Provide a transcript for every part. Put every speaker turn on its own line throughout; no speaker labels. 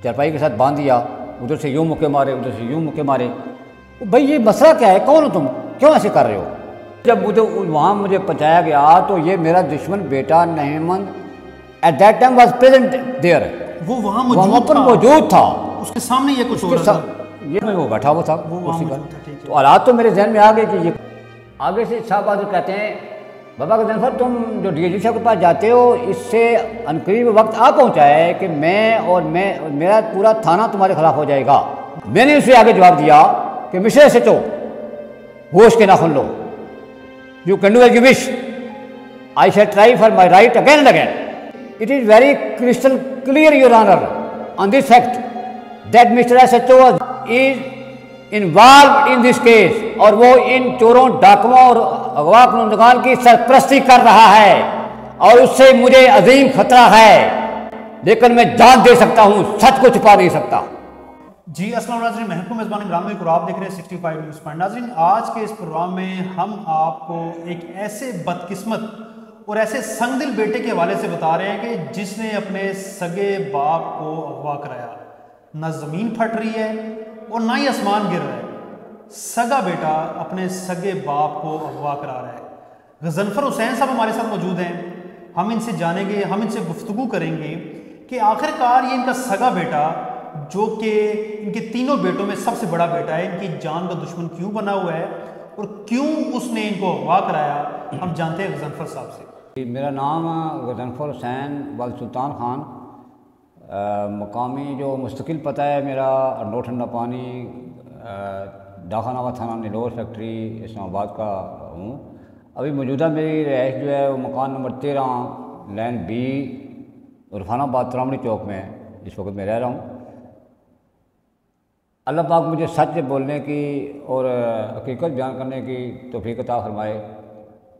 چارپائی کے ساتھ باندھ دیا، ادھر سے یوں مکے مارے، ادھر سے یوں مکے مارے۔ بھائی یہ مسئلہ کیا ہے، کون ہو تم، کیوں ایسے کر رہے ہو؟ جب وہاں مجھے پہنچایا گیا تو یہ میرا دشمن بیٹا نعیمند at that time was present there,
وہ وہاں
موجود تھا،
اس کے سامنے یہ کچھ ہو رہا تھا،
یہ میں وہ بیٹھا ہوا تھا
وہ
کرسی پر۔ تو حالات تو میرے ذہن میں آ گئے کہ یہ آگے سے شاہ بہادر کہتے ہیں بابا غضنفر تم جو ڈی جی صاحب کے پاس جاتے ہو اس سے عنقریب وقت آ پہنچا ہے کہ میں میرا پورا تھانہ تمہارے خلاف ہو جائے گا۔ میں نے اسے آگے جواب دیا کہ مسٹر ایس ایچ او ہوش کے ناخن لو، you can do as you wish, I shall try for my right again and again. It is very crystal clear your honour on this fact that mister S H O is involved in this case, اور وہ ان چوروں، ڈاکوؤں اور اغوا کنندگان کی سرپرستی کر رہا ہے، اور اس سے مجھے عظیم خطرہ ہے، لیکن میں جان دے سکتا ہوں، سچ کو چھپا نہیں سکتا۔
جی السلام ناظرین، میں ہوں میزبان عمران ملک اور آپ دیکھ رہے ہیں 65 نیوز پوائنٹ۔ ناظرین آج کے اس پروگرام میں ہم آپ کو ایک ایسے بدقسمت اور ایسے سنگ دل بیٹے کے حوالے سے بتا رہے ہیں کہ جس نے اپنے سگے باپ کو اغوا کرایا۔ نہ زمین پھٹ رہی ہے اور نہ ہی آسمان گر رہا ہے، سگا بیٹا اپنے سگے باپ کو اغوا کرا رہا ہے۔ غضنفر حسین صاحب ہمارے ساتھ موجود ہیں، ہم ان سے جانیں گے، ہم ان سے گفتگو کریں گے کہ آخر کار یہ ان کا سگا بیٹا جو کہ ان کے تینوں بیٹوں میں سب سے بڑا بیٹا ہے، ان کی جان کا دشمن کیوں بنا ہوا ہے اور کیوں اس نے ان کو اغوا کرایا، ہم جانتے ہیں غضنفر صاحب سے۔
میرا نام غضنفر حسین والد سلطان خان، مقامی جو مستقل پتہ ہے میرا انڈو ٹھنڈا پانی، ڈاکہ نواں تھانہ نیلور فیکٹری اسلام آباد کا ہوں۔ ابھی موجودہ میری رہائش جو ہے وہ مکان نمبر 13 لین بی عرفان آباد ترامڑی چوک میں اس وقت میں رہ رہا ہوں۔ اللہ پاک مجھے سچ بولنے کی اور حقیقت بیان کرنے کی توفیق عطا فرمائے۔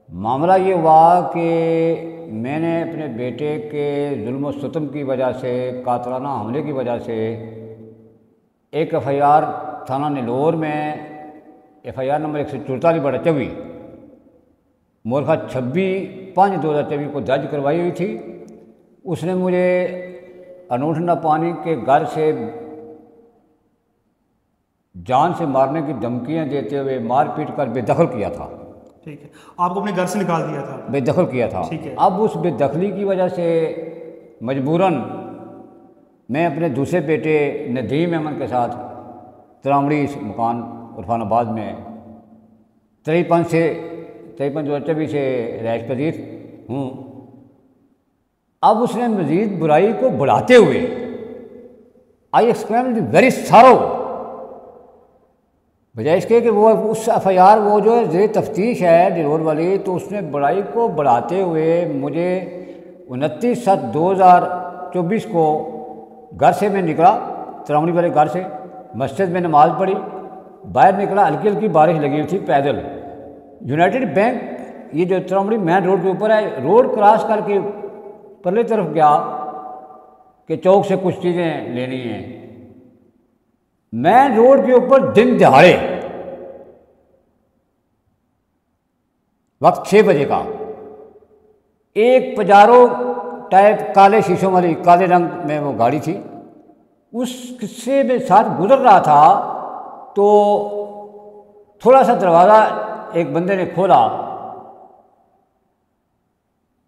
معاملہ یہ ہوا کہ میں نے اپنے بیٹے کے ظلم و ستم کی وجہ سے، قاتلانہ حملے کی وجہ سے ایک ایف آئی آر تھانہ نیلور میں ایف آئی آر نمبر 144/24 مورخہ 26/5/2024 کو درج کروائی ہوئی تھی۔ اس نے مجھے انڈو ٹھنڈا پانی کے گھر سے جان سے مارنے کی دھمکیاں دیتے ہوئے مار پیٹ کر بے دخل کیا تھا۔
ٹھیک ہے، آپ کو اپنے گھر سے نکال دیا تھا،
بے دخل کیا تھا۔ اب اس بے دخلی کی وجہ سے مجبوراً میں اپنے دوسرے بیٹے ندیم احمد کے ساتھ ترامڑی مکان عرفان آباد میں 23/5/2024 سے رہائش پذیر ہوں۔ اب اس نے مزید برائی کو بڑھاتے ہوئے آئی ایکسپریمڈ ویری سارو، بجائے اس کے کہ وہ اس ایف آئی آر وہ جو ہے زیر تفتیش ہے نیلور والی، تو اس نے بڑائی کو بڑھاتے ہوئے مجھے 29/7/2024 کو گھر سے میں نکلا، ترامڑی والے گھر سے، مسجد میں نماز پڑھی، باہر نکلا، ہلکی ہلکی بارش لگی ہوئی تھی، پیدل یونائٹڈ بینک یہ جو ترامڑی مین روڈ کے اوپر ہے، روڈ کراس کر کے پرلے طرف گیا کہ چوک سے کچھ چیزیں لینی ہیں۔ مین روڈ کے اوپر دن دہاڑے وقت 6 بجے کا ایک پجارو ٹائپ کالے شیشوں والی، کالے رنگ میں وہ گاڑی تھی، اس سے میں ساتھ گزر رہا تھا تو تھوڑا سا دروازہ ایک بندے نے کھولا،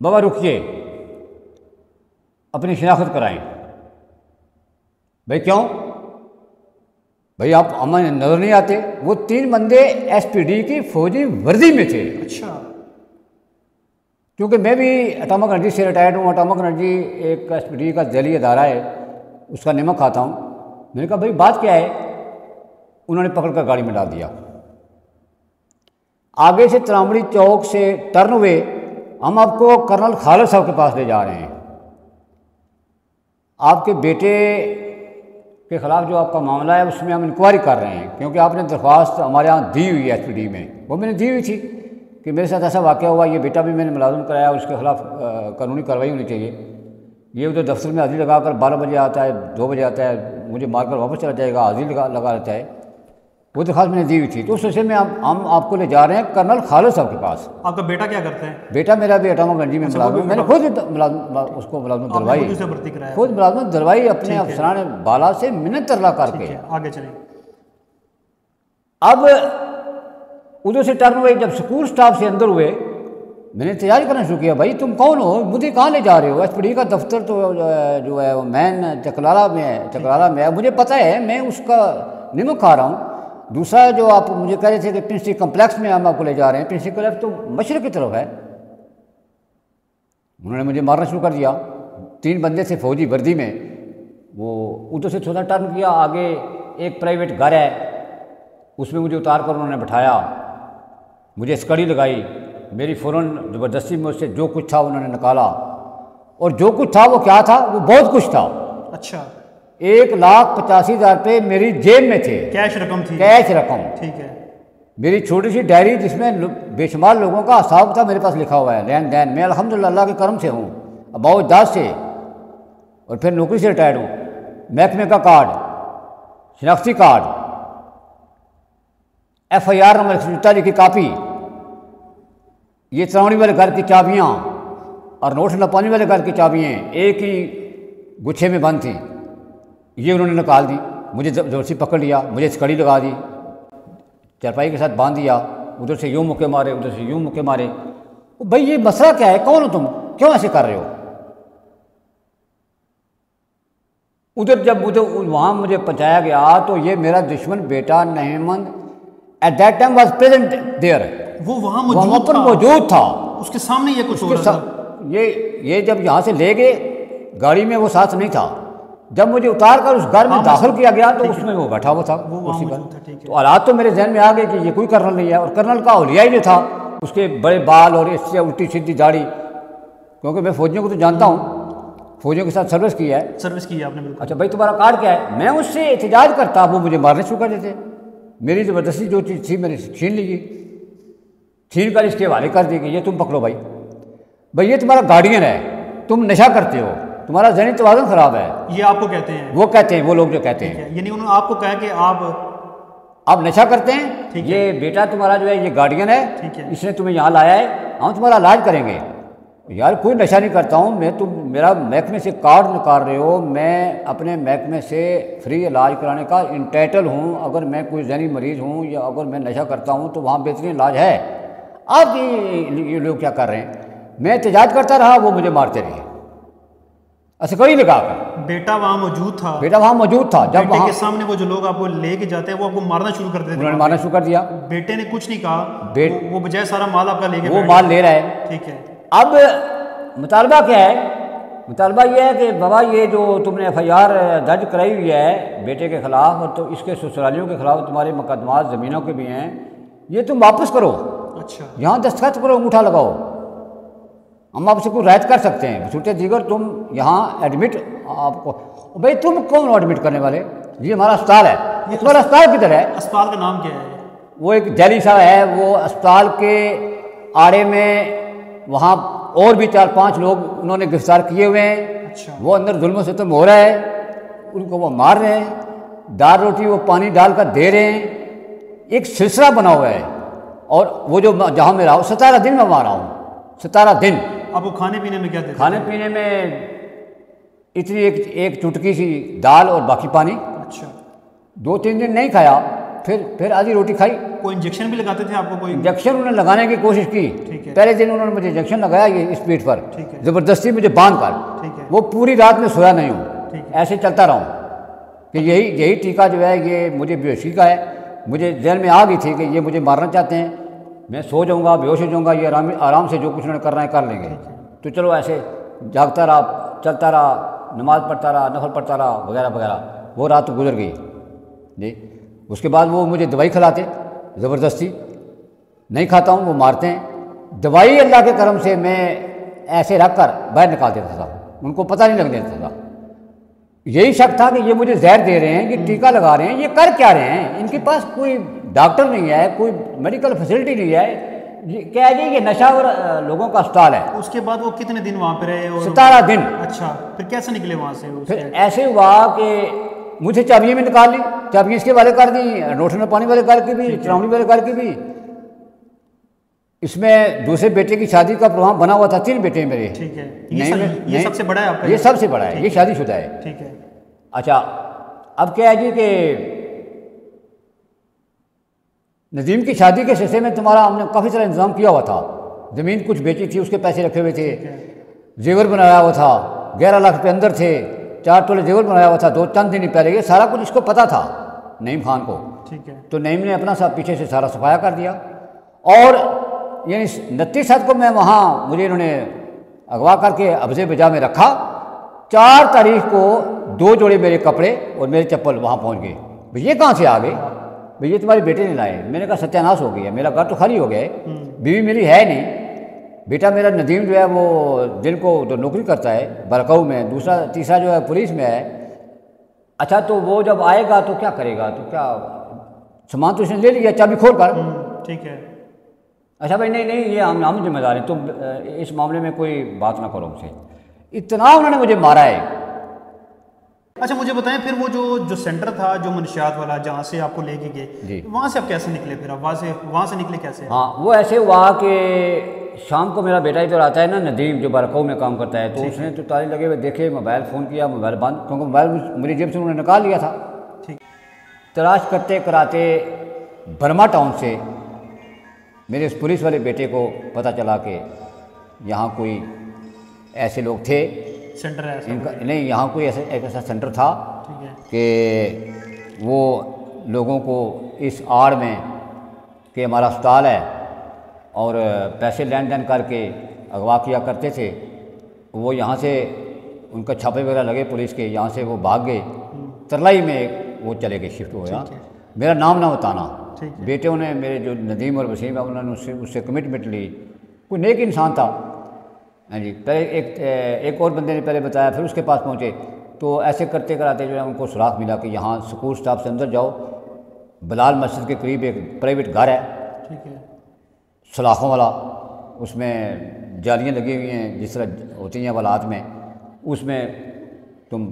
بابا رکیے اپنی شناخت کرائیں۔ بھائی کیوں؟ بھائی آپ ہمیں نظر نہیں آتے؟ وہ 3 بندے ایس پی ڈی کی فوجی وردی میں تھے۔
اچھا،
کیونکہ میں بھی اٹامک انرجی سے ریٹائرڈ ہوں، اٹامک انرجی ایک ایس پی ڈی کا ذیلی ادارہ ہے، اس کا نمک کھاتا ہوں۔ میں نے کہا بھائی بات کیا ہے؟ انہوں نے پکڑ کر گاڑی میں ڈال دیا۔ آگے سے ترامڑی چوک سے ٹرن ہوئے، ہم آپ کو کرنل خالد صاحب کے پاس لے جا رہے ہیں، آپ کے بیٹے کے خلاف جو آپ کا معاملہ ہے اس میں ہم انکوائری کر رہے ہیں، کیونکہ آپ نے درخواست ہمارے ہاں دی ہوئی ہے ایس پی ڈی میں، وہ میں نے دی ہوئی تھی کہ میرے ساتھ ایسا واقعہ ہوا، یہ بیٹا بھی میں نے ملازم کرایا، اس کے خلاف قانونی کارروائی ہونی چاہیے۔ یہ ادھر دفتر میں حاضری لگا کر 12 بجے آتا ہے، 2 بجے آتا ہے، مجھے مار کر واپس چلا جائے گا، حاضری لگا رہتا ہے۔ وہ درخواست میں نے دی ہوئی تھی، تو اس سلسلے میں ہم آپ کو لے جا رہے ہیں کرنل خالد صاحب کے پاس۔
آپ کا بیٹا کیا کرتا ہے؟
بیٹا میرا بھی اٹاما گنجی میں ملازم، میں نے خود اس کو ملازمت دلوائی، خود ملازمت دلوائی اپنے افسران بالا سے منت ترلا کر کے۔
آگے چلیں۔
اب ادھر سے ٹرن ہوئے، جب سکول سٹاف سے اندر ہوئے میں نے احتجاج کرنا شروع کیا، بھائی تم کون ہو، مجھے کہاں لے جا رہے ہو؟ ایس پی ڈی کا دفتر تو جو ہے وہ مین چکرالہ میں ہے، چکرالہ میں ہے، مجھے پتہ ہے، میں اس کا نمک کھا رہا ہوں۔ دوسرا جو آپ مجھے کہہ رہے تھے کہ پرنسپل کمپلیکس میں ہم آپ کو لے جا رہے ہیں، پرنسپل کمپلیکس تو مشرق کی طرف ہے۔ انہوں نے مجھے مارنا شروع کر دیا، 3 بندے تھے فوجی وردی میں، وہ ادھر سے تھوڑا ٹرن کیا، آگے ایک پرائیویٹ گھر ہے، اس میں مجھے اتار کر انہوں نے بٹھایا، مجھے اسکڑی لگائی، میری فوراً زبردستی میں اس سے جو کچھ تھا انہوں نے نکالا، اور جو کچھ تھا وہ کیا تھا، وہ بہت کچھ تھا۔
اچھا،
1,85,000 روپے میری جیب میں تھے،
کیش رقم تھی؟
کیش رقم،
ٹھیک ہے۔
میری چھوٹی سی ڈائری جس میں بے شمار لوگوں کا حساب تھا میرے پاس لکھا ہوا ہے، لین دین، میں الحمدللہ اللہ کے کرم سے ہوں، اباؤ اجداد سے، اور پھر نوکری سے ریٹائرڈ ہوں، محکمے کا کارڈ، شناختی کارڈ، FIR نمبر 147 کی کاپی، یہ تراوڑی والے گھر کی چابیاں اور نوٹ نپانی والے گھر کی چابیاں ایک ہی گچھے میں بند تھیں، یہ انہوں نے نکال دی، مجھے زور سے پکڑ لیا، مجھے اسکڑی لگا دی، چارپائی کے ساتھ باندھ دیا، ادھر سے یوں مکے مارے، ادھر سے یوں مکے مارے۔ بھائی یہ مسئلہ کیا ہے، کون ہو تم، کیوں ایسے کر رہے ہو؟ ادھر جب وہاں مجھے پہنچایا گیا تو یہ میرا دشمن بیٹا نہیمند at that time was present there,
وہ وہاں
موجود تھا،
اس کے سامنے یہ کچھ ہو رہا تھا۔
یہ جب یہاں سے لے گئے گاڑی میں وہ ساتھ نہیں تھا، جب مجھے اتار کر اس گھر میں داخل کیا گیا تو اس میں وہ بیٹھا ہوا تھا کرسی پر۔ تو حالات تو میرے ذہن میں آ گئے کہ یہ کوئی کرنل نہیں ہے، اور کرنل کا اولیائی جو تھا اس کے بڑے بال اور اس سے الٹی سیدھی داڑھی، کیونکہ میں فوجیوں کو تو جانتا ہوں، فوجیوں کے ساتھ سروس کی ہے۔
سروس کی ہے آپ نے؟ بالکل۔
اچھا بھائی تمہارا کارڈ کیا ہے؟ میں اس سے احتجاج کرتا، وہ مجھے مارنے شروع کر دیتے، میری زبردستی جو چیز تھی میں نے چھین لی، چھین کر اس کے حوالے کر دی کہ یہ تم پکڑو بھائی یہ تمہارا گارڈین ہے، تم نشہ کرتے ہو، تمہارا ذہنی توازن خراب ہے۔
یہ آپ کو کہتے ہیں؟
وہ کہتے ہیں، وہ لوگ جو کہتے ہیں،
یعنی انہوں نے آپ کو کہا کہ آپ
نشہ کرتے ہیں، یہ بیٹا تمہارا جو ہے یہ گارڈین ہے، اس نے تمہیں یہاں لایا ہے، ہم تمہارا علاج کریں گے۔ یار کوئی نشہ نہیں کرتا ہوں میں، تم میرا محکمے سے کارڈ نکال رہے ہو، میں اپنے محکمے سے فری علاج کرانے کا انٹائٹل ہوں، اگر میں کوئی ذہنی مریض ہوں یا اگر میں نشہ کرتا ہوں تو وہاں بہترین علاج ہے۔ آپ یہ لوگ کیا کر رہے ہیں؟ میں احتجاج کرتا رہا، وہ مجھے مارتے رہے، اسکڑی لگا کر۔
بیٹا وہاں موجود تھا؟
بیٹا وہاں موجود تھا، جب
بیٹے کے سامنے وہ جو لوگ آپ کو لے کے جاتے ہیں وہ آپ کو مارنا شروع کر دیتے ہیں؟
انہوں نے مارنا شروع کر دیا۔
بیٹے نے کچھ نہیں کہا، وہ بجائے سارا مال آپ کا لے کے
وہ مال لے رہا ہے۔
ٹھیک ہے۔
اب مطالبہ کیا ہے؟ مطالبہ یہ ہے کہ بابا یہ جو تم نے FIR درج کرائی ہوئی ہے بیٹے کے خلاف اور تو اس کے سسرالیوں کے خلاف تمہارے مقدمات زمینوں کے بھی ہیں، یہ تم واپس کرو۔
اچھا،
یہاں دستخط کرو، انگوٹھا لگاؤ، ہم آپ سے کوئی رعایت کر سکتے ہیں، بصورت دیگر تم یہاں ایڈمٹ آپ کو۔ بھائی تم کون ہو ایڈمٹ کرنے والے؟ یہ ہمارا اسپتال ہے۔ تمہارا اسپتال کدھر ہے؟
اسپتال کا نام کیا ہے؟
وہ ایک دہلی سا ہے، وہ اسپتال کے آڑے میں وہاں اور بھی 4-5 لوگ انہوں نے گرفتار کیے ہوئے ہیں۔
اچھا،
وہ اندر ظلم و ستم ہو رہا ہے، ان کو وہ مار رہے ہیں، دال روٹی وہ پانی ڈال کر دے رہے ہیں، ایک سلسلہ بنا ہوا ہے۔ اور وہ جو جہاں میں رہا ہوں 17 دن میں وہاں رہا ہوں، 17 دن۔
اب وہ کھانے پینے میں کیا دیتے؟
کھانے پینے میں اتنی ایک چٹکی سی دال اور باقی پانی۔
اچھا،
2-3 دن نہیں کھایا، پھر آدھی روٹی کھائی۔
کوئی انجیکشن بھی لگاتے تھے آپ کو؟ کوئی
انجیکشن انہوں نے لگانے کی کوشش کی، پہلے دن انہوں نے مجھے انجیکشن لگایا یہ اس پیٹھ پر، زبردستی مجھے باندھ کر، وہ پوری رات میں سویا نہیں ہوں، ایسے چلتا رہا ہوں کہ یہی ٹیکہ جو ہے یہ مجھے بے ہوشی کا ہے۔ مجھے ذہن میں آ گئی تھی کہ یہ مجھے مارنا چاہتے ہیں، میں سو جاؤں گا، بے ہوش ہو جاؤں گا، یہ آرام سے جو کچھ انہوں نے کرنا ہے کر لیں گے۔ تو چلو ایسے جاگتا رہا، چلتا رہا، نماز پڑھتا رہا، نفل پڑھتا رہا، وغیرہ وغیرہ۔ وہ رات تو گزر گئی جی۔ اس کے بعد وہ مجھے دوائی کھلاتے زبردستی، نہیں کھاتا ہوں وہ مارتے ہیں۔ دوائی اللہ کے کرم سے میں ایسے رکھ کر باہر نکال دیتا تھا، ان کو پتہ نہیں لگنے دیتا تھا۔ یہی شک تھا کہ یہ مجھے زہر دے رہے ہیں، یہ ٹیکہ لگا رہے ہیں، یہ کر کیا رہے ہیں؟ ان کے پاس کوئی ڈاکٹر نہیں ہے، کوئی میڈیکل فیسلٹی نہیں ہے، کیا ہے یہ نشہ اور لوگوں کا اسپتال ہے۔
اس کے بعد وہ کتنے دن وہاں پہ رہے؟
17 دن۔
اچھا، پھر کیسے نکلے وہاں سے؟
پھر ایسے ہوا کہ مجھ سے چابیاں بھی نکال لی، چابیاں اس کے والے کر دی، روٹن میں پانی والے کر کے بھی، چراؤنی والے کر کے بھی۔ اس میں دوسرے بیٹے کی شادی کا پروگرام بنا ہوا تھا، 3 بیٹے میرے۔
ٹھیک ہے، یہ سب سے بڑا ہے آپ کا؟
یہ سب سے بڑا ہے، یہ شادی شدہ ہے۔
ٹھیک ہے۔
اچھا اب کیا ہے جی کہ ندیم کی شادی کے سلسلے میں تمہارا ہم نے کافی سارا انتظام کیا ہوا تھا، زمین کچھ بیچی تھی، اس کے پیسے رکھے ہوئے تھے، زیور بنایا ہوا تھا، 11 لاکھ روپے اندر تھے، 4 تولے زیور بنایا ہوا تھا، 2 دن پہلے، یہ سارا کچھ اس کو پتہ تھا نعیم خان کو۔
ٹھیک ہے۔
تو نعیم نے اپنا ساتھ پیچھے سے سارا صفایا کر دیا، اور یعنی 29 کو میں وہاں، مجھے انہوں نے اغوا کر کے ابزے بجا میں رکھا، 4 تاریخ کو 2 جوڑے میرے کپڑے اور میرے چپل وہاں پہنچ گئے۔ بھئی یہ کہاں سے آ گئے؟ بھئی یہ تمہارے بیٹے نے لائے۔ میں نے کہا ستیہ ناش ہو گیا، میرا گھر تو خالی ہو گیا ہے، بیوی میری ہے نہیں، بیٹا میرا ندیم جو ہے وہ دن کو جو نوکری کرتا ہے برکاؤ میں، تیسرا جو ہے پولیس میں ہے۔ اچھا تو وہ جب آئے گا تو کیا کرے گا؟ تو کیا سامان تو اس نے لے لیا چابی کھول کر۔
ٹھیک ہے۔
اچھا بھائی نہیں یہ ہم ذمہ دار ہیں، تم اس معاملے میں کوئی بات نہ کرو مجھ سے۔ اتنا انہوں نے مجھے مارا ہے۔
اچھا مجھے بتائیں پھر وہ جو سینٹر تھا جو منشیات والا جہاں سے آپ کو لے کے گئے،
جی
وہاں سے آپ کیسے نکلے؟ پھر آپ وہاں سے نکلے کیسے؟
ہاں وہ ایسے ہوا کہ شام کو میرا بیٹا ادھر آتا ہے نا ندیم، جو برکاؤ میں کام کرتا ہے، تو اس نے تو تالے لگے ہوئے دیکھے، موبائل فون کیا، موبائل بند، کیونکہ موبائل میری جیب سے انہوں نے نکال لیا تھا۔
ٹھیک۔
تلاش کرتے کراتے برما ٹاؤن سے میرے اس پولیس والے بیٹے کو پتہ چلا کہ یہاں کوئی ایسے لوگ تھے،
سینٹر ہے
ان کا نہیں، یہاں کوئی ایسا سینٹر تھا کہ وہ لوگوں کو اس آڑ میں کہ ہمارا اسپتال ہے اور پیسے لین دین کر کے اغوا کیا کرتے تھے، وہ یہاں سے ان کا چھاپے وغیرہ لگے پولیس کے، یہاں سے وہ بھاگ گئے، ترلائی میں وہ چلے گئے، شفٹ ہو گیا۔ میرا نام نہ بتانا۔ بیٹوں نے میرے جو ندیم اور وسیم ہے انہوں نے اس سے کمٹمنٹ لی، کوئی نیک انسان تھا۔ ہاں جی، پہلے ایک اور بندے نے پہلے بتایا، پھر اس کے پاس پہنچے تو ایسے کرتے کراتے جو ہے ان کو سراغ ملا کہ یہاں سکول اسٹاف سے اندر جاؤ، بلال مسجد کے قریب ایک پرائیویٹ گھر ہے، سلاخوں والا، اس میں جالیاں لگی ہوئی ہیں جس طرح ہوتی ہیں ولاد میں، اس میں تم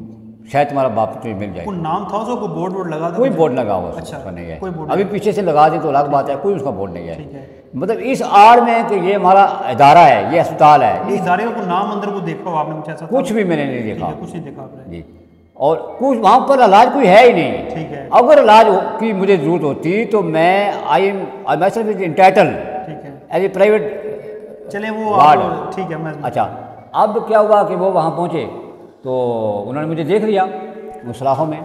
شاید تمہارا باپ تمہیں مل جائے۔
کوئی نام تھا اس کو؟ بورڈ لگا تھا؟
کوئی بورڈ لگا ہوا اس کا نہیں ہے، ابھی پیچھے سے لگا دی تو الگ بات ہے، کوئی اس کا بورڈ نہیں ہے۔ مطلب اس آڑ میں کہ یہ ہمارا ادارہ ہے، یہ اسپتال ہے،
اس ادارے کا کوئی نام اندر کو دیکھا ہو آپ نے؟ کچھ ایسا
کچھ بھی میں نے نہیں دیکھا،
کچھ نہیں دیکھا آپ نے
جی، اور کچھ وہاں پر علاج کوئی ہے ہی نہیں۔
ٹھیک ہے۔
اگر علاج کی مجھے ضرورت ہوتی تو میں آئی صرف انٹائٹل ایز اے پرائیویٹ
چلیں وہ ٹھیک ہے۔
اچھا اب کیا ہوا کہ وہ وہاں پہنچے تو انہوں نے مجھے دیکھ لیا مسلاحوں میں،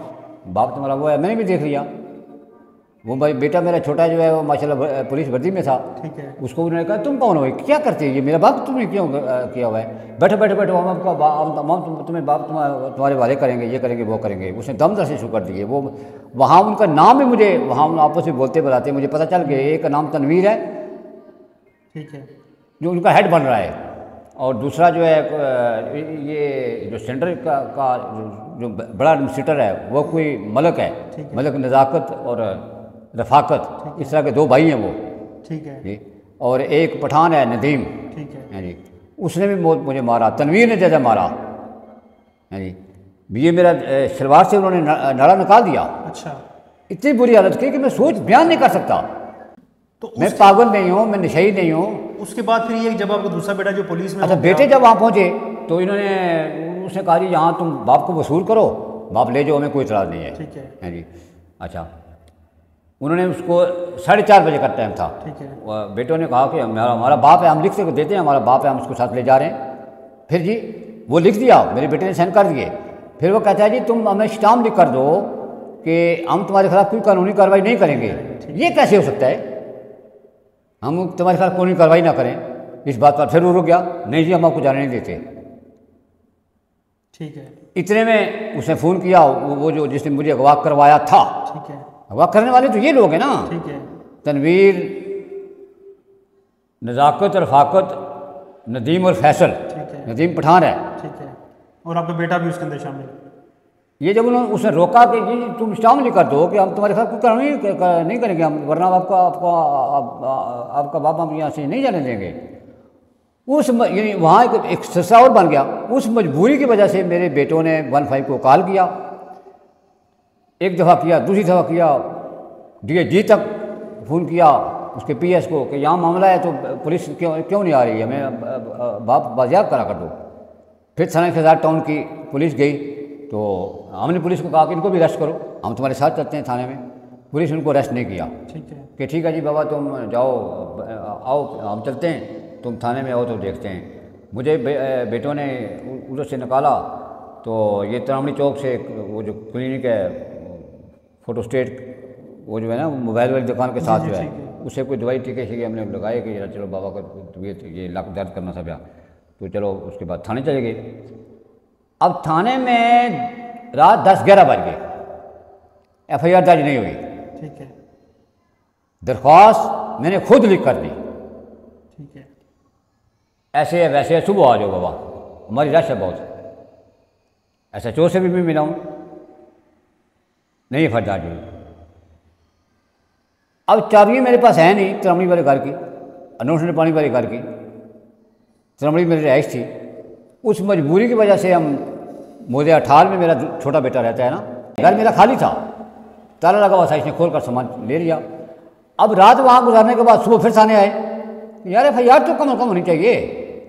باپ تمہارا وہ ہے، میں نے بھی دیکھ لیا۔ وہ بھائی بیٹا میرا چھوٹا جو ہے وہ ماشاءاللہ پولیس وردی میں تھا، اس کو انہوں نے کہا تم کون ہو، کیا کرتے یہ میرا باپ تم نے کیوں کیا ہوا ہے؟ بیٹھو ہم آپ کا تمہیں باپ تمہارے والے کریں گے، یہ کریں گے وہ کریں گے۔ اس نے دم در سے شروع کر دیے، وہ وہاں ان کا نام بھی مجھے وہاں آپس میں بولتے بلاتے مجھے پتہ چل گیا، ایک کا نام تنویر ہے،
ٹھیک ہے،
جو ان کا ہیڈ بن رہا ہے، اور دوسرا جو ہے یہ جو سینٹر کا جو بڑا ایڈمنسٹریٹر ہے وہ کوئی ملک ہے، ملک نزاکت اور رفاقت، اس طرح کے 2 بھائی ہیں وہ،
ٹھیک ہے
جی، اور ایک پٹھان ہے ندیم،
ٹھیک ہے
جی، اس نے بھی مجھے مارا، تنویر نے جیسا مارا، جی، یہ میرا شلوار سے انہوں نے ناڑا نکال دیا۔
اچھا،
اتنی بری حالت کی کہ میں سوچ بیان نہیں کر سکتا، میں پاگل نہیں ہوں، میں نشئی نہیں ہوں۔
اس کے بعد پھر یہ جب آپ کا دوسرا بیٹا جو پولیس میں،
اچھا بیٹے جب وہاں پہنچے تو اس نے کہا جی یہاں تم باپ کو وصول کرو، باپ لے جاؤ، ہمیں کوئی اعتراض نہیں ہے۔
ٹھیک ہے
جی، اچھا انہوں نے اس کو 4:30 بجے کا ٹائم تھا،
ٹھیک ہے،
بیٹوں نے کہا کہ ہمارا باپ ہے، ہم لکھ کے دیتے ہیں، ہمارا باپ ہے، ہم اس کو ساتھ لے جا رہے ہیں۔ پھر جی وہ لکھ دیا، میرے بیٹے نے سائن کر دیے۔ پھر وہ کہتا ہے جی تم ہمیں اسٹامپ لکھ کر دو کہ ہم تمہارے خلاف کوئی قانونی کارروائی نہیں کریں گے۔ یہ کیسے ہو سکتا ہے ہم تمہارے خلاف قانونی کارروائی نہ کریں؟ اس بات پر پھر وہ رک گیا، نہیں جی ہم آپ کو جانے نہیں دیتے۔
ٹھیک ہے،
اتنے میں اس نے فون کیا، وہ جو جس نے مجھے اغوا کروایا تھا،
ٹھیک ہے،
اغوا کرنے والے تو یہ لوگ ہیں نا،
ٹھیک ہے،
تنویر، نزاکت، رفاقت، ندیم اور فیصل،
ٹھیک ہے،
ندیم پٹھان ہے،
ٹھیک ہے، اور آپ کا بیٹا بھی اس کے اندر شامل۔
یہ جب اس نے روکا کہ جی تم اسٹامپ نہیں کر دو کہ ہم تمہارے خلاف کوئی قانونی نہیں کریں گے، ہم ورنہ آپ کا باپ ہم یہاں سے نہیں جانے دیں گے، یعنی وہاں ایک سلسلہ اور بن گیا۔ اس مجبوری کی وجہ سے میرے بیٹوں نے 15 کو کال کیا ایک دفعہ کیا، دوسری دفعہ کیا، DIG تک فون کیا اس کے PS کو کہ یہاں معاملہ ہے تو پولیس کیوں نہیں آ رہی ہے، میں بازیاب کرا کر دو۔ پھر تھانہ خزار ٹاؤن کی پولیس گئی تو ہم نے پولیس کو کہا کہ ان کو بھی ریسٹ کرو، ہم تمہارے ساتھ چلتے ہیں تھانے میں۔ پولیس ان کو ریسٹ نہیں کیا کہ ٹھیک ہے جی بابا تم جاؤ، آؤ ہم چلتے ہیں، تم تھانے میں آؤ تو دیکھتے ہیں۔ مجھے بیٹوں نے ادھر سے نکالا تو یہ ترامڑی چوک سے وہ جو کلینک ہے فوٹو اسٹیٹ، وہ جو ہے نا موبائل والی دکان کے ساتھ جو ہے، اسے کوئی دوائی ٹیکے شیکے ہم نے لگائے کہ چلو بابا کا طبیعت یہ لک درد کرنا تھا پیا، تو چلو اس کے بعد تھانے چلے گئے۔ اب تھانے میں رات 10-11 بج گئے، FIR درج نہیں ہوئی۔
ٹھیک ہے،
درخواست میں نے خود لکھ کر دی،
ٹھیک ہے،
ایسے ہے ویسے ہے، صبح آ جاؤ بابا، ہماری رش ہے بہت۔ SHO سے بھی میں ملا ہوں، نہیں FIR درج ہوئی۔ اب چابی میرے پاس ہے نہیں ترامڑی والے گھر کی، انوشن پانی والے گھر کی، ترامڑی میری رہائش تھی۔ اس مجبوری کی وجہ سے ہم موزے 18 میں میرا چھوٹا بیٹا رہتا ہے نا، گھر میرا خالی تھا، تالا لگا ہوا تھا، اس نے کھول کر سامان لے لیا۔ اب رات وہاں گزارنے کے بعد صبح پھر تھانے آئے، یار FIR تو کم از کم ہونی چاہیے۔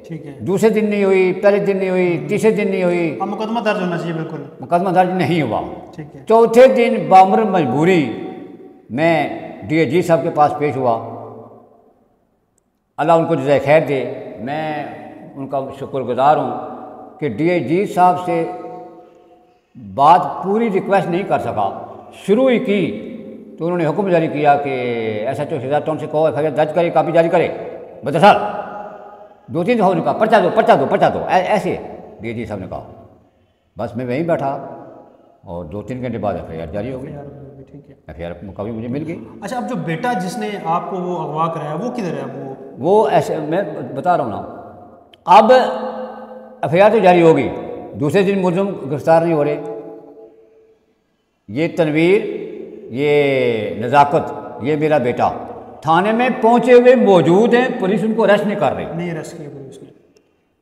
ٹھیک ہے،
دوسرے دن نہیں ہوئی، پہلے دن نہیں ہوئی، تیسرے دن نہیں ہوئی،
اب مقدمہ درج ہونا چاہیے، بالکل
مقدمہ درج نہیں ہوا۔
ٹھیک ہے،
چوتھے دن بامر مجبوری میں DIG صاحب کے پاس پیش ہوا، اللہ ان کو جزائے خیر دے، میں ان کا شکر گزار ہوں کہ DIG صاحب سے بات پوری ریکویسٹ نہیں کر سکا، شروع ہی کی تو انہوں نے حکم جاری کیا کہ SHO خزار ٹاؤن سے کہو FIR درج کرے، کاپی جاری کرے۔ بدرسال 2-3 دفعہ نے کہا پرچہ دو پرچہ دو پرچہ دو، ایسے DIG صاحب نے کہا۔ بس میں وہیں بیٹھا اور 2-3 گھنٹے بعد FIR جاری ہو گئی،
ٹھیک ہے۔
FIR کبھی مجھے مل گئی۔
اچھا، اب جو بیٹا جس نے آپ کو وہ اغوا کرایا وہ کدھر ہے؟
وہ ایسے میں بتا رہا ہوں نا، اب FIR تو جاری ہوگی، دوسرے دن ملزم گرفتار نہیں ہو رہے، یہ تنویر، یہ نزاکت، یہ میرا بیٹا تھانے میں پہنچے ہوئے موجود ہیں، پولیس ان کو اریسٹ نہیں کر رہی،
نہیں اریسٹ کیا پولیس نے۔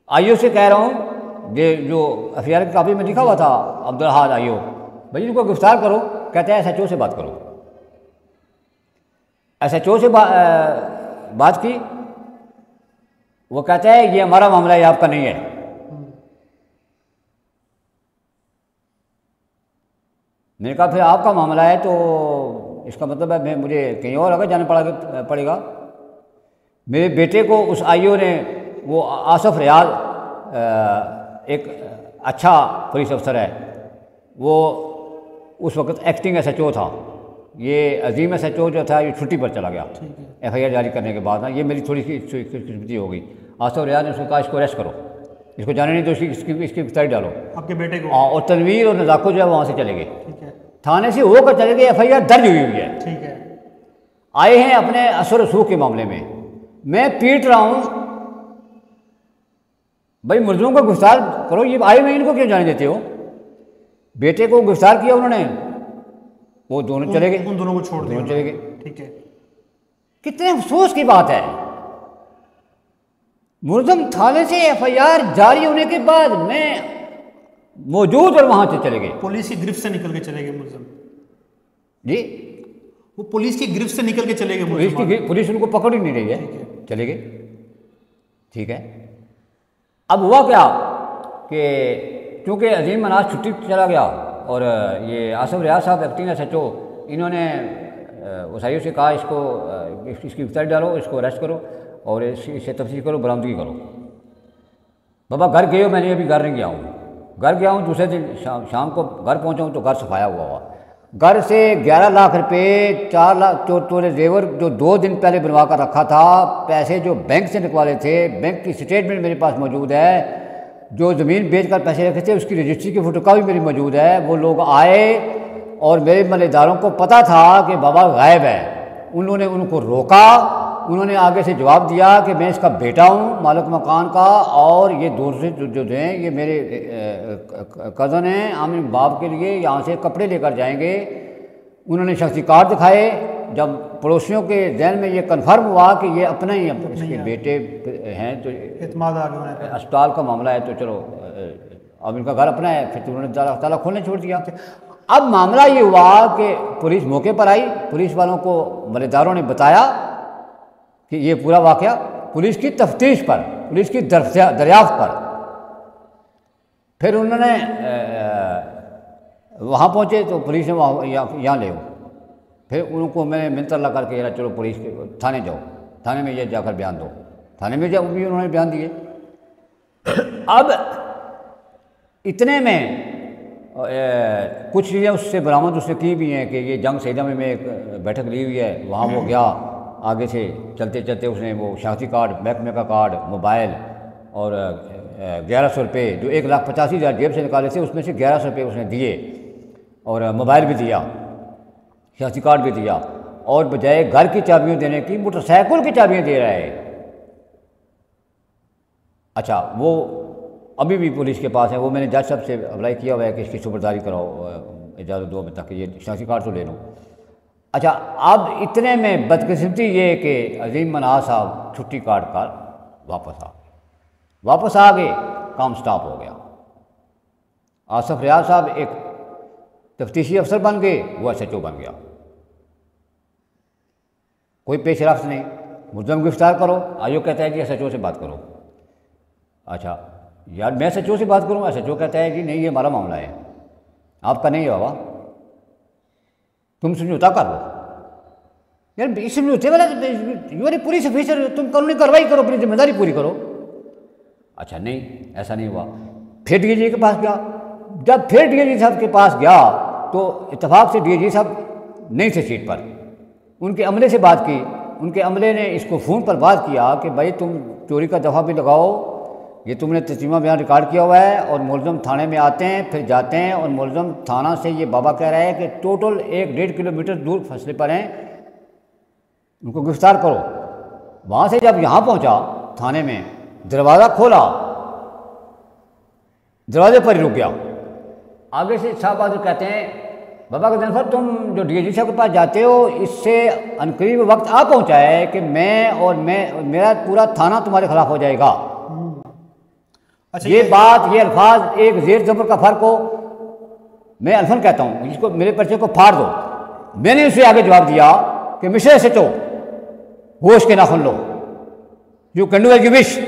IO سے کہہ رہا ہوں، یہ جو FIR کی کاپی میں لکھا ہوا تھا عبدالحاد IO، بھائی ان کو گرفتار کرو، کہتا ہے SHO سے بات کرو۔ SHO سے بات کی، وہ کہتا ہے یہ ہمارا معاملہ ہے، آپ کا نہیں ہے۔ میں نے کہا پھر آپ کا معاملہ ہے تو اس کا مطلب ہے مجھے کہیں اور آگے جانا پڑے گا۔ میرے بیٹے کو اس IO نے، وہ آصف ریاض ایک اچھا پولیس افسر ہے، وہ اس وقت ایکٹنگ SHO تھا، یہ عظیم SHO جو تھا یہ چھٹی پر چلا گیا FIR جاری کرنے کے بعد نا، یہ میری تھوڑی سی قسمتی ہو گئی۔ آصف ریاض نے اس کو کہا اس کو اریسٹ کرو، اس کو جانے نہیں تو اس کی گرفتاری ڈالو،
آپ کے بیٹے کو۔
اور تنویر اور نزاکو جو ہے وہاں سے چلے گئے،
ٹھیک ہے،
تھانے سے ہو کر چلے گئے، FIR درج ہوئی ہوئی ہے،
ٹھیک ہے،
آئے ہیں اپنے اثر رسوخ کے معاملے میں۔ میں پیٹ رہا ہوں بھائی ملزموں کو گرفتار کرو، یہ آئے میں ان کو کیوں جانے دیتے ہو؟ بیٹے کو گرفتار کیا انہوں نے، وہ دونوں چلے گئے،
ان دونوں کو چھوڑ دیا،
دونوں چلے گئے۔
ٹھیک ہے۔
کتنے افسوس کی بات ہے، ملزم تھانے سے FIR جاری ہونے کے بعد میں موجود اور وہاں سے چلے گئے،
پولیس کی گرفت سے نکل کے چلے گئے ملزم،
جی
وہ پولیس کی گرفت سے نکل کے چلے گئے،
پولیس ان کو پکڑ ہی نہیں رہی ہے، چلے گئے۔ ٹھیک ہے، اب ہوا کیا کہ چونکہ عظیم مناز چھٹی چلا گیا اور یہ آصف ریاض صاحب ایکٹنگ SHO، انہوں نے اس IO سے کہا اس کو اس کی گرفتاری ڈالو، اس کو اریسٹ کرو اور اس سے تفتیش کرو، برآمدگی کرو۔ بابا گھر گئے ہو؟ میں نے ابھی گھر نہیں گیا ہوں، گھر گیا ہوں دوسرے دن شام کو گھر پہنچا ہوں تو گھر صفایا ہوا گھر سے 11 لاکھ روپے 4 لاکھ تولے زیور جو 2 دن پہلے بنوا کر رکھا تھا، پیسے جو بینک سے نکوالے تھے، بینک کی سٹیٹمنٹ میرے پاس موجود ہے، جو زمین بیچ کر پیسے رکھے تھے اس کی رجسٹری کی فوٹو کاپی میری موجود ہے۔ وہ لوگ آئے اور میرے ملے داروں کو پتہ تھا کہ بابا غائب ہے، انہوں نے ان کو روکا، انہوں نے آگے سے جواب دیا کہ میں اس کا بیٹا ہوں مالک مکان کا، اور یہ دوسرے جو ہیں یہ میرے کزن ہیں، ہم ان باپ کے لیے یہاں سے کپڑے لے کر جائیں گے۔ انہوں نے شخصی کارڈ دکھائے، جب پڑوسیوں کے ذہن میں یہ کنفرم ہوا کہ یہ اپنا ہی اس کے بیٹے ہیں تو
اعتماد آ گیا،
اسپتال کا معاملہ ہے تو چلو اب ان کا گھر اپنا ہے، پھر تو انہوں نے تالا کھولنے چھوڑ دیا۔ اب معاملہ یہ ہوا کہ پولیس موقع پر آئی، پولیس والوں کو ملےداروں نے بتایا کہ یہ پورا واقعہ، پولیس کی تفتیش پر، پولیس کی دریافت پر پھر انہوں نے وہاں پہنچے تو پولیس نے وہاں یہاں لے پھر ان کو میں نے منتر لگا کر کے چلو پولیس کے تھانے جاؤ، تھانے میں یہ جا کر بیان دو، تھانے میں جب بھی انہوں نے بیان دیے۔ اب اتنے میں کچھ چیزیں اس سے برآمد اس نے کی بھی ہیں کہ یہ جنگ سیدہ میں ایک بیٹھک لی ہوئی ہے، وہاں وہ گیا، آگے سے چلتے چلتے اس نے وہ شناختی کارڈ، محکمے کا کارڈ، موبائل اور 1100 روپے جو 1,85,000 جیب سے نکالے تھے اس میں سے 1100 روپے اس نے دیے اور موبائل بھی دیا، شناختی کارڈ بھی دیا، اور بجائے گھر کی چابیاں دینے کی موٹر سائیکل کی چابیاں دے رہا ہے۔ اچھا وہ ابھی بھی پولیس کے پاس ہے، وہ میں نے جج صاحب سے اپلائی کیا ہوا ہے کہ اس کی سپرداری کراؤ، اجازت دو تاکہ یہ شناختی کارڈ تو لے لوں۔ اچھا اب اتنے میں بدقسمتی یہ کہ عظیم مناز صاحب چھٹی کاٹ کر واپس آ گئے، کام سٹاپ ہو گیا۔ آصف ریاض صاحب ایک تفتیشی افسر بن گئے، وہ SHO بن گیا، کوئی پیش رفت نہیں، ملزم گرفتار کرو، آیوگ کہتا ہے جی SHO سے بات کرو۔ اچھا یار میں SHO سے بات کروں، SHO کہتا ہے جی نہیں یہ ہمارا معاملہ ہے، آپ کا نہیں ہے بابا، تم سمجھوتا کر لو۔ یار اس سمجھوتے والا یو آر پولیس آفیسر، تم قانونی کارروائی کرو، اپنی ذمہ داری پوری کرو۔ اچھا نہیں ایسا نہیں ہوا، پھر DIG کے پاس گیا، جب پھر DIG صاحب کے پاس گیا تو اتفاق سے DIG صاحب نہیں تھے سیٹ پر، ان کے عملے سے بات کی، ان کے عملے نے اس کو فون پر بات کیا کہ بھائی تم چوری کا دفعہ بھی لگاؤ، یہ تم نے تسلیمہ بیان ریکارڈ کیا ہوا ہے، اور ملزم تھانے میں آتے ہیں پھر جاتے ہیں، اور ملزم تھانہ سے یہ بابا کہہ رہا ہے کہ ٹوٹل 1.5 کلومیٹر دور فاصلے پر ہیں، ان کو گرفتار کرو۔ وہاں سے جب یہاں پہنچا تھانے میں، دروازہ کھولا، دروازے پر ہی رک گیا۔ آگے سے صاحب بہادر کہتے ہیں بابا کا جنفر تم جو DIG صاحب کے پاس جاتے ہو اس سے عنقریب وقت آ پہنچا ہے کہ میرا پورا تھانہ تمہارے خلاف ہو جائے گا۔ یہ بات، یہ الفاظ ایک زیر زبر کا فرق ہو، میں الفن کہتا ہوں جس کو میرے پرچے کو پھاڑ دو۔ میں نے اسے آگے جواب دیا کہ مسٹر SHO ہوش کے ناخن لو، you can do as you wish,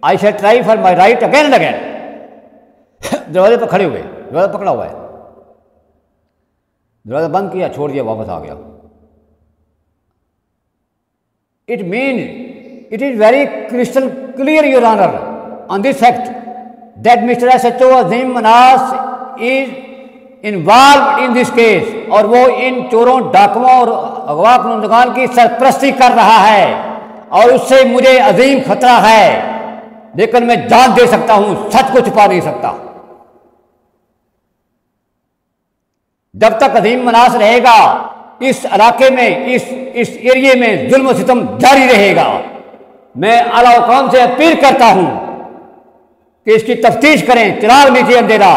I shall try for my right again and again. دروازے پر کھڑے ہوئے، دروازہ پکڑا ہوا ہے، دروازہ بند کیا، چھوڑ دیا، واپس آ گیا۔ It means it is very crystal clear your honour on this fact that Mr. SHO Azeem مناز is involved in this case، اور وہ ان چوروں، ڈاکوؤں اور اغوا کنندگان کی سرپرستی کر رہا ہے، اور اس سے مجھے عظیم خطرہ ہے، لیکن میں جان دے سکتا ہوں، سچ کو چھپا نہیں سکتا۔ جب تک عظیم مناز رہے گا اس علاقے میں، اس ایریے میں ظلم و ستم جاری رہے گا۔ میں اعلیٰ حکام سے اپیل کرتا ہوں کہ اس کی تفتیش کریں، چراغ نیچے اندھیرا۔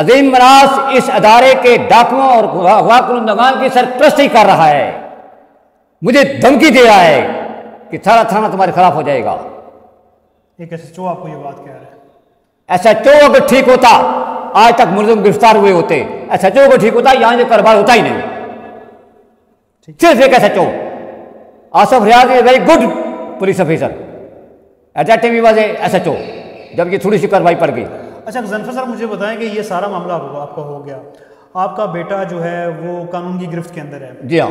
عظیم مناز اس ادارے کے ڈاکوؤں اور اغوا کنندگان کی سرپرستی کر رہا ہے، مجھے دھمکی دے رہا ہے کہ سارا تھانہ تمہارے خلاف ہو جائے گا۔
ایک SHO آپ کو یہ بات کہہ رہا ہے۔
SHO اگر ٹھیک ہوتا آج تک ملزم گرفتار ہوئے ہوتے، SHO اگر ٹھیک ہوتا یہاں یہ کاروبار ہوتا ہی نہیں۔ صرف ایک SHO Asif Riaz is very good police officer, at that time ہی واز اے SHO، جب یہ تھوڑی سی کارروائی پڑ گئی۔
اچھا غضنفر صاحب مجھے بتائیں کہ یہ سارا معاملہ آپ کا ہو گیا، آپ کا بیٹا جو ہے وہ قانون کی گرفت کے اندر ہے،
جی ہاں،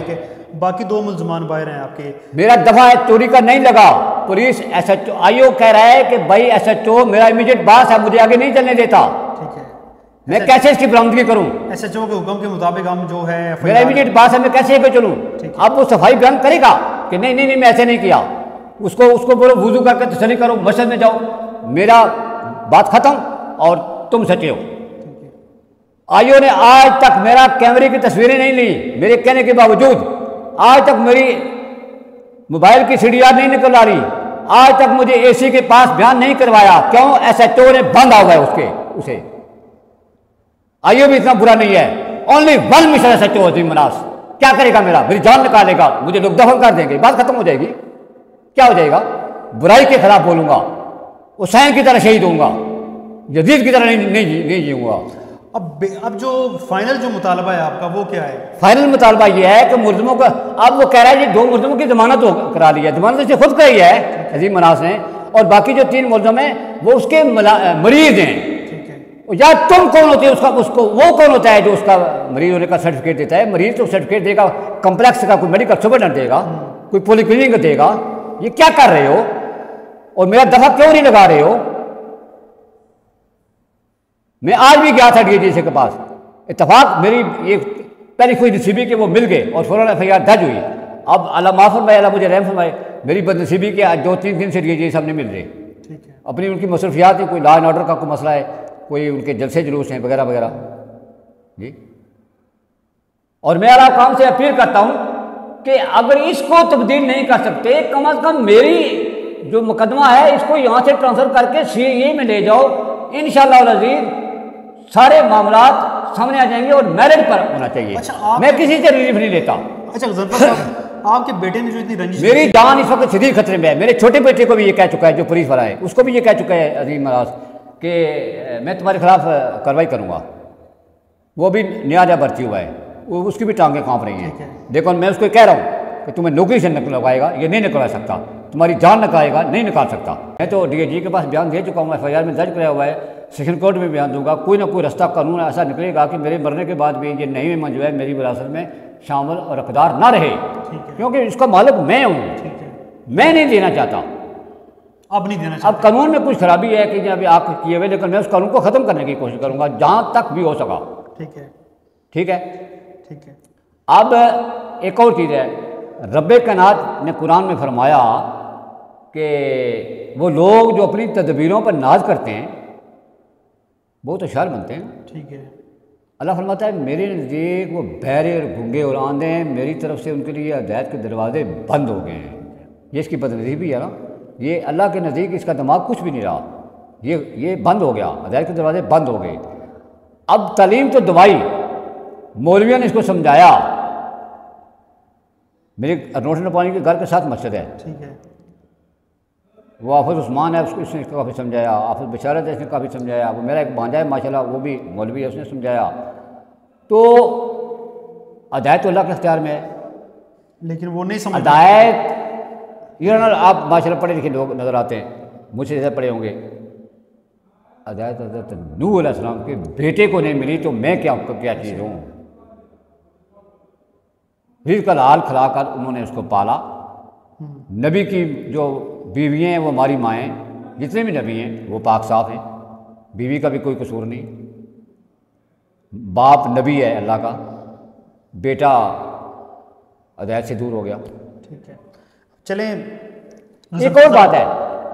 باقی 2 ملزمان باہر ہیں آپ کے۔
میرا دفعہ چوری کا نہیں لگا، پولیس SHO آیوگ کہہ رہا ہے کہ بھائی SHO میرا امیڈیٹ باس ہے، مجھے آگے نہیں چلنے دیتا،
ٹھیک ہے،
میں کیسے اس کی برآمدگی کروں؟
SHO کے حکم کے مطابق ہم جو ہے
میرا امیڈیٹ باس ہے، میں کیسے پہ چلوں؟ اب وہ صفائی بیان کرے گا کہ نہیں نہیں نہیں میں ایسے نہیں کیا، اس کو بولو وضو کر کے تسلی کرو، مسجد میں جاؤ، میرا بات ختم اور تم سچے ہو۔ آئیو نے آج تک میرا کیمرے کی تصویریں نہیں لی، میرے کہنے کے باوجود آج تک میری موبائل کی CDR نہیں نکل آ رہی، آج تک مجھے AC کے پاس بیان نہیں کروایا، کیوں؟ SHO نے باندھا ہوا ہے اسے۔ آئیو بھی اتنا برا نہیں ہے، only one mister SHO Azeem مناز، کیا کرے گا؟ میری جان نکالے گا، مجھے لوگ دفن کر دیں گے، بات ختم ہو جائے گی۔ کیا ہو جائے گا؟ برائی کے خلاف بولوں گا، حسین کی طرح شہید ہوں گا، یزید کی طرح نہیں جیوں گا۔
اب جو فائنل جو مطالبہ ہے آپ کا وہ کیا ہے؟
فائنل مطالبہ یہ ہے کہ ملزموں کا، اب وہ کہہ رہا ہے یہ 2 ملزموں کی ضمانت کرا لی ہے، ضمانت سے خود کرائی ہے عظیم مناص نے، اور باقی جو 3 ملزم ہیں وہ اس کے مریض ہیں۔ یا تم کون ہوتے ہیں اس کو وہ کون ہوتا ہے جو اس کا مریض ہونے کا سرٹیفکیٹ دیتا ہے؟ مریض تو سرٹیفکیٹ دے گا کمپلیکس کا، کوئی میڈیکل سپرڈنٹ دے گا، کوئی پولی کلینک دے گا۔ یہ کیا کر رہے ہو اور میرا دفعہ کیوں نہیں لگا رہے ہو؟ میں آج بھی گیا تھا ڈی جی سی کے پاس، اتفاق میری یہ پہلی خوش نصیبی کہ وہ مل گئے اور فوراً ایف آئی آر درج ہوئی۔ اب اللہ معاف فرمائے، اللہ مجھے رحم فرمائے، میری بد نصیبی کے آج 2-3 دن سے ڈی جی صاحب نہیں مل رہے، اپنی ان کی مصروفیات ہیں، کوئی لا اینڈ آرڈر کا کوئی مسئلہ ہے، کوئی ان کے جلسے جلوس ہیں وغیرہ وغیرہ جی۔ اور میں اللہ کام سے اپیل کرتا ہوں کہ اگر اس کو تبدیل نہیں کر سکتے، کم از کم میری جو مقدمہ ہے اس کو یہاں سے ٹرانسفر کر کے سی اے میں لے جاؤ، انشاءاللہ العزیز سارے معاملات سامنے آ جائیں گے اور میرٹ پر ہونا چاہیے۔ میں کسی سے ریلیف نہیں لیتا۔
اچھا ظفر صاحب، آپ کے بیٹے نے جو اتنی رنجش،
میری جان اس وقت شدید خطرے میں ہے۔ میرے چھوٹے بیٹے کو بھی یہ کہہ چکا ہے، جو پولیس والا ہے اس کو بھی یہ کہہ چکا ہے عظیم مناص کہ میں تمہارے خلاف کارروائی کروں گا۔ وہ بھی نیا بھرتی ہوا ہے، وہ اس کی بھی ٹانگیں کانپ رہی ہیں۔ دیکھو میں اس کو کہہ رہا ہوں کہ تمہیں نوکری سے نکلوائے گا، یہ نہیں نکلوا سکتا، تمہاری جان نکالے گا، نہیں نکال سکتا۔ میں تو ڈی اے جی کے پاس بیان دے چکا ہوں، ایف آئی آر میں درج کرایا ہوا ہے، سیشن کورٹ میں بیان دوں گا، کوئی نہ کوئی رستہ قانون ایسا نکلے گا کہ میرے مرنے کے بعد بھی یہ نہیں منجو ہے میری وراثت میں شامل اور اقدار نہ رہے، کیونکہ اس کا مالک میں ہوں، میں نہیں دینا چاہتا۔
اب نہیں دینا چاہتا۔
اب قانون میں کچھ خرابی ہے کہ ابھی آپ کیے ہوئے، لیکن میں اس قانون کو ختم کرنے کی کوشش کروں گا جہاں تک بھی ہو سکا۔
ٹھیک ہے،
ٹھیک ہے۔
ٹھیک ہے۔
اب ایک اور چیز ہے، رب کائنات نے قرآن میں فرمایا کہ وہ لوگ جو اپنی تدبیروں پر ناز کرتے ہیں بہت ہوشیار بنتے ہیں۔
ٹھیک ہے۔
اللہ فرماتا ہے میرے نزدیک وہ بہرے اور گنگے اور آندھے ہیں، میری طرف سے ان کے لیے ہدایت کے دروازے بند ہو گئے ہیں۔ یہ اس کی بدنصیبی ہے نا، یہ اللہ کے نزدیک اس کا دماغ کچھ بھی نہیں رہا، یہ بند ہو گیا، ہدایت کے دروازے بند ہو گئے۔ اب تعلیم تو دوائی، مولویوں نے اس کو سمجھایا۔ میرے ارنوٹ نپانی کے گھر کے ساتھ مسجد ہے،
ٹھیک ہے،
وہ حافظ عثمان ہے، اس نے کافی سمجھایا، حافظ بشارت ہے، اس نے کافی سمجھایا، وہ میرا ایک بھانجا ہے ماشاءاللہ وہ بھی مولوی ہے، اس نے سمجھایا۔ تو ہدایت تو اللہ کے اختیار میں ہے،
لیکن وہ نہیں سمجھ
ہدایت یہ نا آپ ماشاءاللہ پڑھے لکھے لوگ نظر آتے ہیں، مجھ سے زیادہ پڑھے ہوں گے۔ ہدایت حضرت نوح علیہ السلام کے بیٹے کو نہیں ملی تو میں کیا چیز ہوں؟ رزق الحال کھلا کر انہوں نے اس کو پالا۔ نبی کی جو بیویاں ہیں وہ ہماری مائیں، جتنے بھی نبی ہیں وہ پاک صاف ہیں، بیوی کا بھی کوئی قصور نہیں۔ باپ نبی ہے اللہ کا، بیٹا ہدایت سے دور ہو گیا۔
ٹھیک ہے، چلیں
ایک اور بات ہے،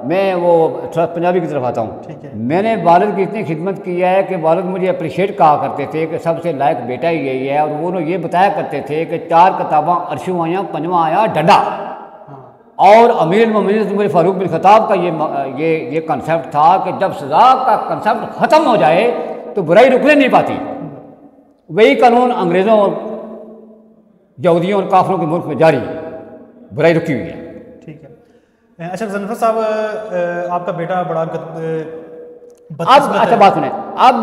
میں وہ تھوڑا پنجابی کی طرف آتا ہوں۔
ٹھیک ہے۔
میں نے والد کی اتنی خدمت کی ہے کہ والد مجھے اپریشیٹ کہا کرتے تھے کہ سب سے لائق بیٹا ہی یہی ہے، اور وہ یہ بتایا کرتے تھے کہ 4 کتاباں عرشوں آیاں 5واں آیا ڈنڈا۔ اور امیر المومنین عمر فاروق بن خطاب کا یہ کنسیپٹ تھا کہ جب سزا کا کنسیپٹ ختم ہو جائے تو برائی رکنے نہیں پاتی۔ وہی قانون انگریزوں اور یہودیوں اور کافروں کے ملک میں جاری، برائی رکی ہوئی ہے۔
ٹھیک ہے۔ اچھا ظفر صاحب، آپ کا بیٹا بڑا
اب اچھا بات سنیں، اب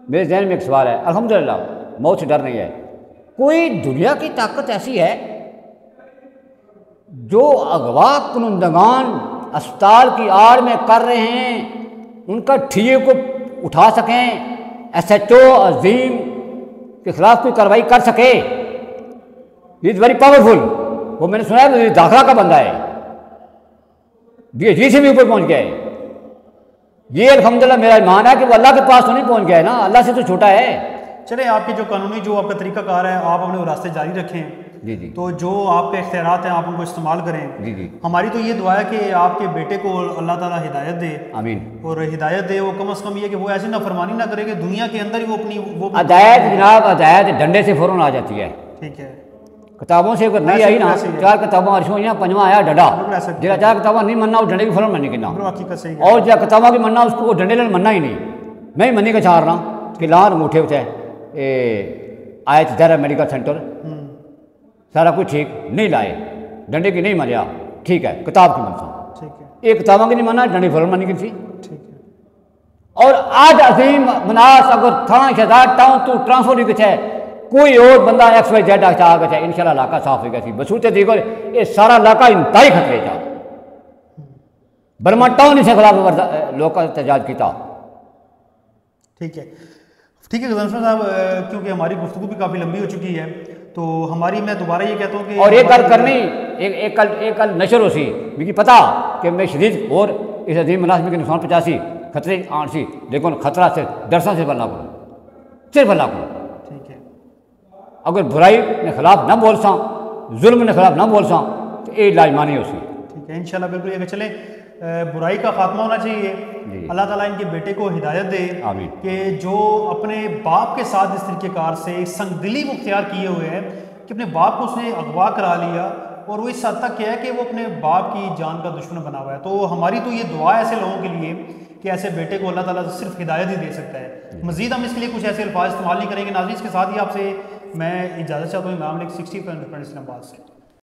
میرے ذہن میں ایک سوال ہے، الحمدللہ موت سے ڈر نہیں ہے۔ کوئی دنیا کی طاقت ایسی ہے جو اغوا کنندگان اسپتال کی آڑ میں کر رہے ہیں ان کا ٹھیے کو اٹھا سکیں، ایس ایچ او عظیم کے خلاف کوئی کارروائی کر سکے؟ یہ از ویری پاورفل۔ وہ میں نے سنا ہے داخلہ کا بندہ ہے، ڈی اے جی سے بھی اوپر پہنچ گیا ہے۔ یہ الحمدللہ میرا ایمان ہے کہ وہ اللہ کے پاس تو نہیں پہنچ گیا ہے نا، اللہ سے تو چھوٹا ہے۔
چلیں آپ کی جو قانونی جو آپ کا طریقہ کار ہے آپ اپنے راستے جاری رکھیں،
جی جی،
تو جو آپ کے اختیارات ہیں آپ ان کو استعمال کریں۔
جی جی،
ہماری تو یہ دعا ہے کہ آپ کے بیٹے کو اللہ تعالیٰ ہدایت دے،
آمین۔
اور ہدایت دے وہ کم از کم یہ کہ وہ ایسی نافرمانی نہ کرے کہ دنیا کے اندر ہی وہ اپنی
ہدایت جناب، ہدایت ڈنڈے سے فوراً آ جاتی ہے۔
ٹھیک ہے،
کتابوں سے اگر نہیں آئی نا، 4 کتاباں عرشوں یا 5واں آیا ڈنڈا، جہاں 4 کتاباں نہیں مننا اس ڈنڈے کی فوراً مننے کنا،
حقیقت صحیح ہے۔
اور جہاں کتابوں کی مننا اس کو ڈنڈے لن مننا ہی نہیں۔ میں ہی منی کا چارنا کہ لان انگوٹھے ہوتے ہیں آیت دہرہ میڈیکل سینٹر سارا کچھ ٹھیک نہیں لائے، ڈنڈے کی نہیں منیا، ٹھیک ہے کتاب کی منسا،
ٹھیک ہے،
ایک کتابوں کی نہیں منا ڈنڈے فوراً منی کی تھی۔
ٹھیک ہے۔
اور آج عظیم مناس اگر تھان شہزاد ٹاؤن تو ٹرانسفر بھی ہے کوئی اور بندہ ایکس وائی زیڈ آ گیا انشاءاللہ علاقہ صاف ہو گیا سی بصورت دیگر یہ سارا علاقہ انتہائی خطرے تھا برما ٹاؤن سے خلاف لوگ کا احتجاج کیا.
ٹھیک ہے غضنفر صاحب، کیونکہ ہماری گفتگو بھی کافی لمبی ہو چکی ہے تو ہماری میں دوبارہ یہ کہتا ہوں کہ
اور ایک گل کرنی ایک کل نشر ہو سی مجھے پتا کہ میں شدید اور اس عظیم مناسب کے نقصان پہنچاسی خطرے آن سی لیکن خطرہ سے ڈرسا سے بلنا کروں صرف اللہ کو.
ٹھیک ہے،
اگر برائی کے خلاف نہ بول سا ظلم کے خلاف نہ بول سا تو یہ لازمانی ہو سی.
ٹھیک ہے انشاءاللہ بالکل یہ کہ چلیں برائی کا خاتمہ ہونا چاہیے. اللہ تعالیٰ ان کے بیٹے کو ہدایت دے
آمین.
کہ جو اپنے باپ کے ساتھ اس طریقے کار سے سنگ دلی مختار کیے ہوئے ہیں کہ اپنے باپ کو اس نے اغوا کرا لیا اور وہ اس حد تک کیا ہے کہ وہ اپنے باپ کی جان کا دشمن بنا ہوا ہے. تو ہماری تو یہ دعا ہے ایسے لوگوں کے لیے کہ ایسے بیٹے کو اللہ تعالیٰ صرف ہدایت ہی دے سکتا ہے. مزید ہم اس کے لیے کچھ ایسے الفاظ استعمال نہیں کریں گے. ناظرین اس کے ساتھ ہی آپ سے میں اجازت چاہتا ہوں. امام لیگ 60 اسلام آباد سے.